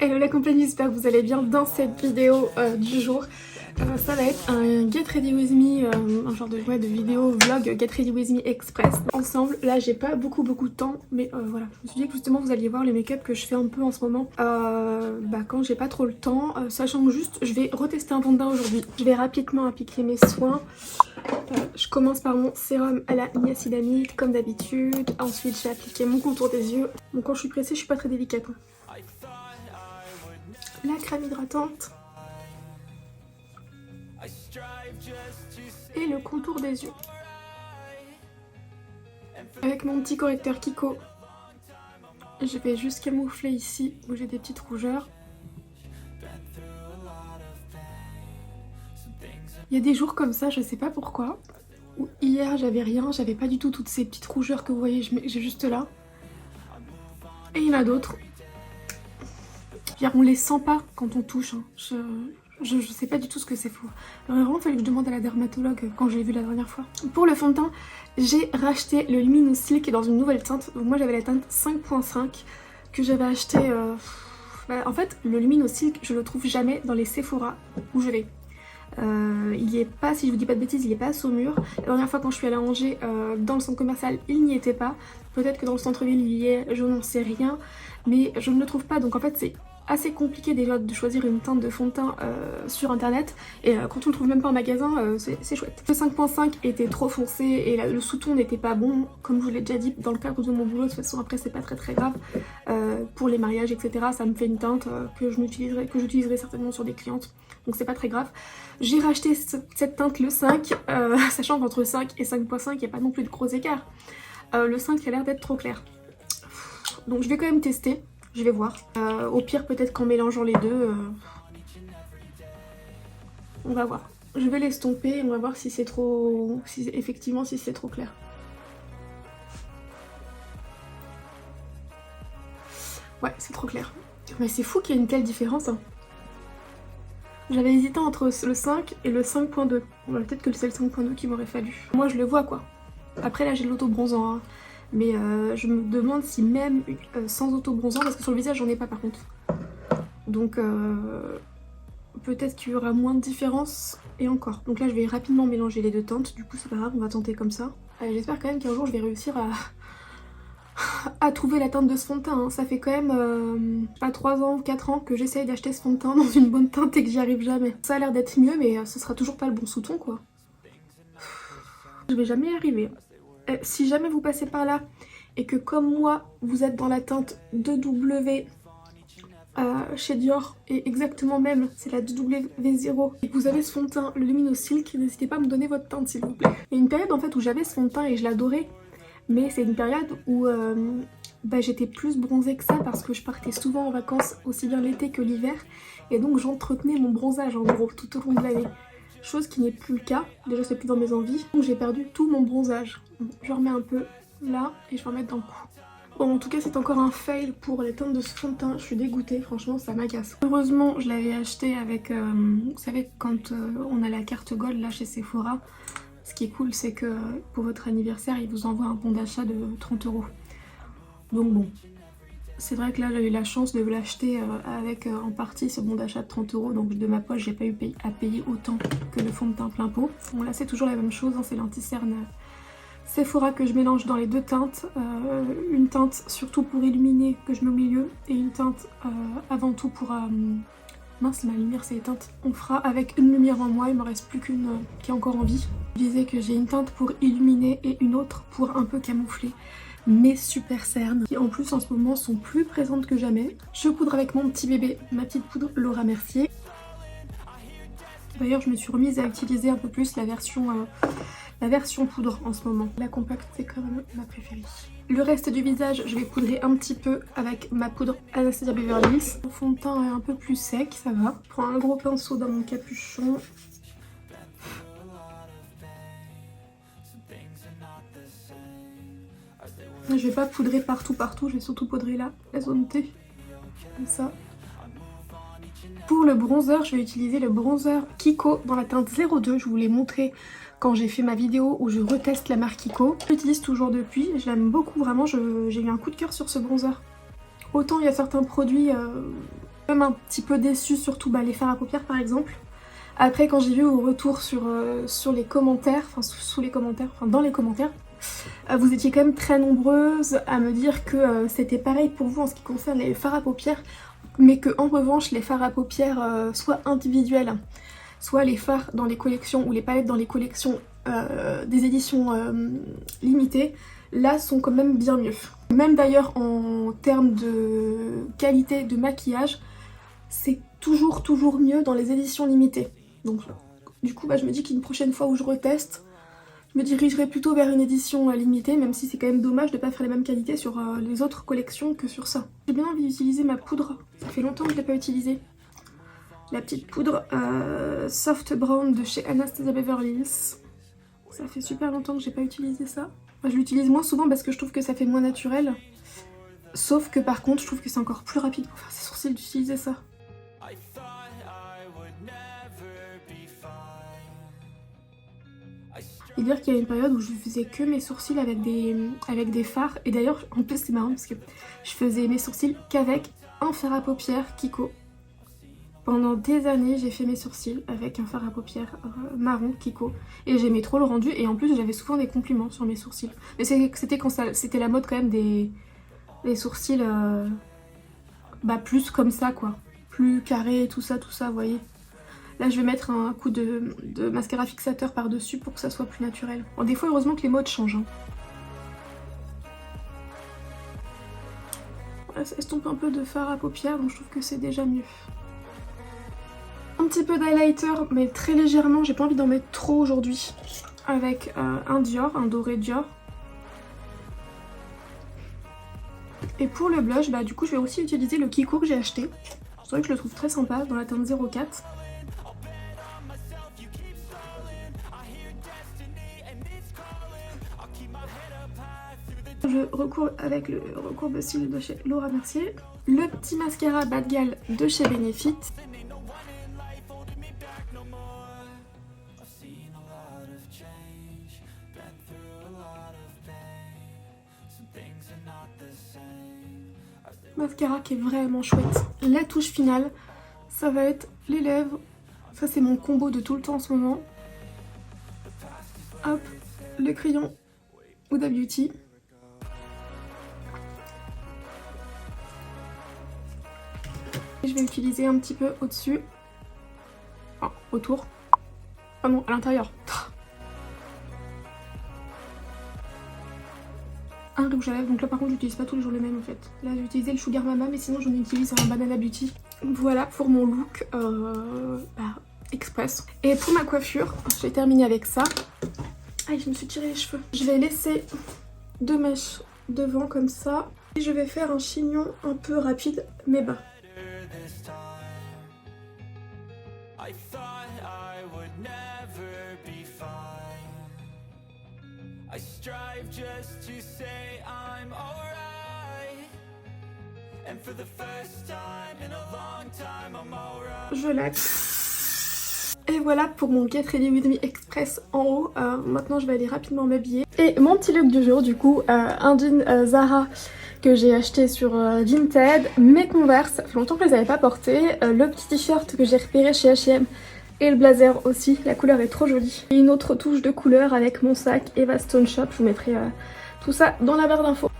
Hello la compagnie, j'espère que vous allez bien. Dans cette vidéo du jour, ça va être un Get Ready With Me, un genre de vidéo vlog Get Ready With Me Express. Ensemble, là j'ai pas beaucoup de temps, mais voilà, je me suis dit que justement vous alliez voir les make-up que je fais un peu en ce moment quand j'ai pas trop le temps, sachant que juste je vais retester un fond de teint aujourd'hui. Je vais rapidement appliquer mes soins. Je commence par mon sérum à la niacinamide comme d'habitude. Ensuite j'ai appliqué mon contour des yeux. Bon, quand je suis pressée je suis pas très délicate, hein. La crème hydratante et le contour des yeux avec mon petit correcteur Kiko. Je vais juste camoufler ici où j'ai des petites rougeurs. Il y a des jours comme ça, je sais pas pourquoi, où hier j'avais rien, j'avais pas du tout toutes ces petites rougeurs que vous voyez, j'ai juste là. Et il y en a d'autres. On les sent pas quand on touche, hein. Je sais pas du tout ce que c'est fou. Il aurait vraiment fallu que je demande à la dermatologue quand j'ai vu la dernière fois. Pour le fond de teint, j'ai racheté le Luminous Silk dans une nouvelle teinte. Donc moi j'avais la teinte 5.5 que j'avais acheté... en fait, le Luminous Silk, je le trouve jamais dans les Sephora où je vais. Il y est pas, si je vous dis pas de bêtises, il est pas à Saumur. La dernière fois quand je suis allée à Angers, dans le centre commercial, il n'y était pas. Peut-être que dans le centre-ville il y est, je n'en sais rien. Mais je ne le trouve pas, donc en fait c'est assez compliqué déjà de choisir une teinte de fond de teint sur internet, et quand on le trouve même pas en magasin, c'est chouette. Le 5.5 était trop foncé et le sous-ton n'était pas bon, comme je vous l'ai déjà dit dans le cadre de mon boulot. De toute façon après c'est pas très grave, pour les mariages etc, ça me fait une teinte que j'utiliserai certainement sur des clientes, donc c'est pas très grave. J'ai racheté cette teinte le 5, sachant qu'entre 5 et 5.5 il n'y a pas non plus de gros écarts. Le 5 a l'air d'être trop clair, donc je vais quand même tester. Je vais voir. Au pire, peut-être qu'en mélangeant les deux, on va voir. Je vais l'estomper et on va voir si c'est trop... effectivement, si c'est trop clair. Ouais, c'est trop clair. Mais c'est fou qu'il y ait une telle différence, hein. J'avais hésité entre le 5 et le 5.2. Bon, peut-être que c'est le 5.2 qu'il m'aurait fallu. Moi, je le vois, quoi. Après, là, j'ai de l'auto-bronzant, hein. Mais je me demande si même sans auto-bronzant, parce que sur le visage j'en ai pas par contre. Donc peut-être qu'il y aura moins de différence, et encore. Donc là je vais rapidement mélanger les deux teintes, du coup c'est pas grave, on va tenter comme ça. J'espère quand même qu'un jour je vais réussir à trouver la teinte de ce fond de teint, hein. Ça fait quand même pas 3 ans ou 4 ans que j'essaye d'acheter ce fond de teint dans une bonne teinte et que j'y arrive jamais. Ça a l'air d'être mieux, mais ce sera toujours pas le bon sous-ton, quoi. Je vais jamais y arriver. Si jamais vous passez par là et que comme moi vous êtes dans la teinte 2W chez Dior, et exactement même c'est la 2W0, et que vous avez ce fond de teint, le Luminous Silk, n'hésitez pas à me donner votre teinte s'il vous plaît. Il y a une période en fait où j'avais ce fond de teint et je l'adorais, mais c'est une période où j'étais plus bronzée que ça parce que je partais souvent en vacances aussi bien l'été que l'hiver, et donc j'entretenais mon bronzage en gros tout au long de l'année. Chose qui n'est plus le cas, déjà c'est plus dans mes envies, donc j'ai perdu tout mon bronzage. Je remets un peu là et je vais en mettre dans le cou. Bon, en tout cas c'est encore un fail pour les teintes de ce fond de teint, je suis dégoûtée, franchement ça m'agace. Heureusement je l'avais acheté avec, vous savez quand on a la carte Gold là chez Sephora, ce qui est cool c'est que pour votre anniversaire ils vous envoient un bon d'achat de 30 €. Donc bon, c'est vrai que là j'ai eu la chance de l'acheter avec en partie ce bon d'achat de 30 €, donc de ma poche j'ai pas eu à payer autant que le fond de teint plein pot. Bon là c'est toujours la même chose, hein, c'est l'anti-cerne Sephora que je mélange dans les deux teintes. Une teinte surtout pour illuminer que je mets au milieu, et une teinte avant tout pour... mince, ma lumière c'est éteinte. On fera avec une lumière en moi, il me reste plus qu'une qui est encore en vie. Je disais que j'ai une teinte pour illuminer et une autre pour un peu camoufler mes super cernes, qui en plus en ce moment sont plus présentes que jamais. Je poudre avec mon petit bébé, ma petite poudre Laura Mercier. D'ailleurs je me suis remise à utiliser un peu plus la version poudre en ce moment. La compacte c'est quand même ma préférée. Le reste du visage je vais poudrer un petit peu avec ma poudre Anastasia Beverly Hills. Le fond de teint est un peu plus sec, ça va. Je prends un gros pinceau dans mon capuchon. Je vais pas poudrer partout, je vais surtout poudrer là, la zone T, comme ça. Pour le bronzer, je vais utiliser le bronzer Kiko dans la teinte 02. Je vous l'ai montré quand j'ai fait ma vidéo où je reteste la marque Kiko. Je l'utilise toujours depuis, je l'aime beaucoup vraiment, j'ai eu un coup de cœur sur ce bronzer. Autant il y a certains produits Même un petit peu déçue, surtout les fards à paupières par exemple. Après quand j'ai vu vos retours sur les commentaires, enfin sous les commentaires, enfin dans les commentaires, vous étiez quand même très nombreuses à me dire que c'était pareil pour vous en ce qui concerne les fards à paupières, mais que en revanche les fards à paupières soit individuels, soit les fards dans les collections ou les palettes dans les collections des éditions limitées, là sont quand même bien mieux. Même d'ailleurs en termes de qualité de maquillage, c'est toujours mieux dans les éditions limitées. Donc du coup je me dis qu'une prochaine fois où je reteste, je me dirigerai plutôt vers une édition limitée, même si c'est quand même dommage de ne pas faire les mêmes qualités sur les autres collections que sur ça. J'ai bien envie d'utiliser ma poudre, ça fait longtemps que je ne l'ai pas utilisée. La petite poudre Soft Brown de chez Anastasia Beverly Hills. Ça fait super longtemps que j'ai pas utilisé ça. Enfin, je l'utilise moins souvent parce que je trouve que ça fait moins naturel. Sauf que par contre, je trouve que c'est encore plus rapide pour faire ses sourcils d'utiliser ça. Et dire qu'il y a une période où je faisais que mes sourcils avec des fards. Et d'ailleurs, en plus c'est marrant parce que je faisais mes sourcils qu'avec un fard à paupières Kiko. Pendant des années, j'ai fait mes sourcils avec un fard à paupières marron Kiko. Et j'aimais trop le rendu et en plus j'avais souvent des compliments sur mes sourcils. Mais c'était quand c'était la mode quand même des sourcils plus comme ça quoi. Plus carrés, tout ça, vous voyez. Là je vais mettre un coup de mascara fixateur par dessus pour que ça soit plus naturel. Bon, des fois heureusement que les modes changent. Hein. Voilà, ça estompe un peu de fard à paupières donc je trouve que c'est déjà mieux. Un petit peu d'highlighter mais très légèrement, j'ai pas envie d'en mettre trop aujourd'hui. Avec un Dior, un doré Dior. Et pour le blush, du coup je vais aussi utiliser le Kiko que j'ai acheté. C'est vrai que je le trouve très sympa dans la teinte 04. Je recours avec le recourbe-cils de chez Laura Mercier. Le petit mascara Bad Gal de chez Benefit. Mascara qui est vraiment chouette. La touche finale, ça va être les lèvres. Ça c'est mon combo de tout le temps en ce moment. Hop, le crayon Huda Beauty. Et je vais utiliser un petit peu au-dessus. Enfin, autour. Ah non, à l'intérieur. Un rouge à lèvres, donc là par contre j'utilise pas tous les jours le même en fait. Là j'ai utilisé le Sugar Mama mais sinon j'en utilise un Banana Beauty. Voilà pour mon look express. Et pour ma coiffure, je vais terminer avec ça. Aïe, je me suis tiré les cheveux. Je vais laisser 2 mèches devant comme ça. Et je vais faire un chignon un peu rapide mais bas. I strive just to say I'm alright. And for the first time in a long time I'm alright. Je l'axe. Et voilà pour mon Get Ready With Me Express en haut. Maintenant je vais aller rapidement m'habiller. Et mon petit look du jour du coup, un jean Zara que j'ai acheté sur Vinted, mes Converse, ça fait longtemps que je les avais pas portés, le petit t-shirt que j'ai repéré chez H&M et le blazer aussi, la couleur est trop jolie. Et une autre touche de couleur avec mon sac Eva Stone Shop, je vous mettrai tout ça dans la barre d'infos.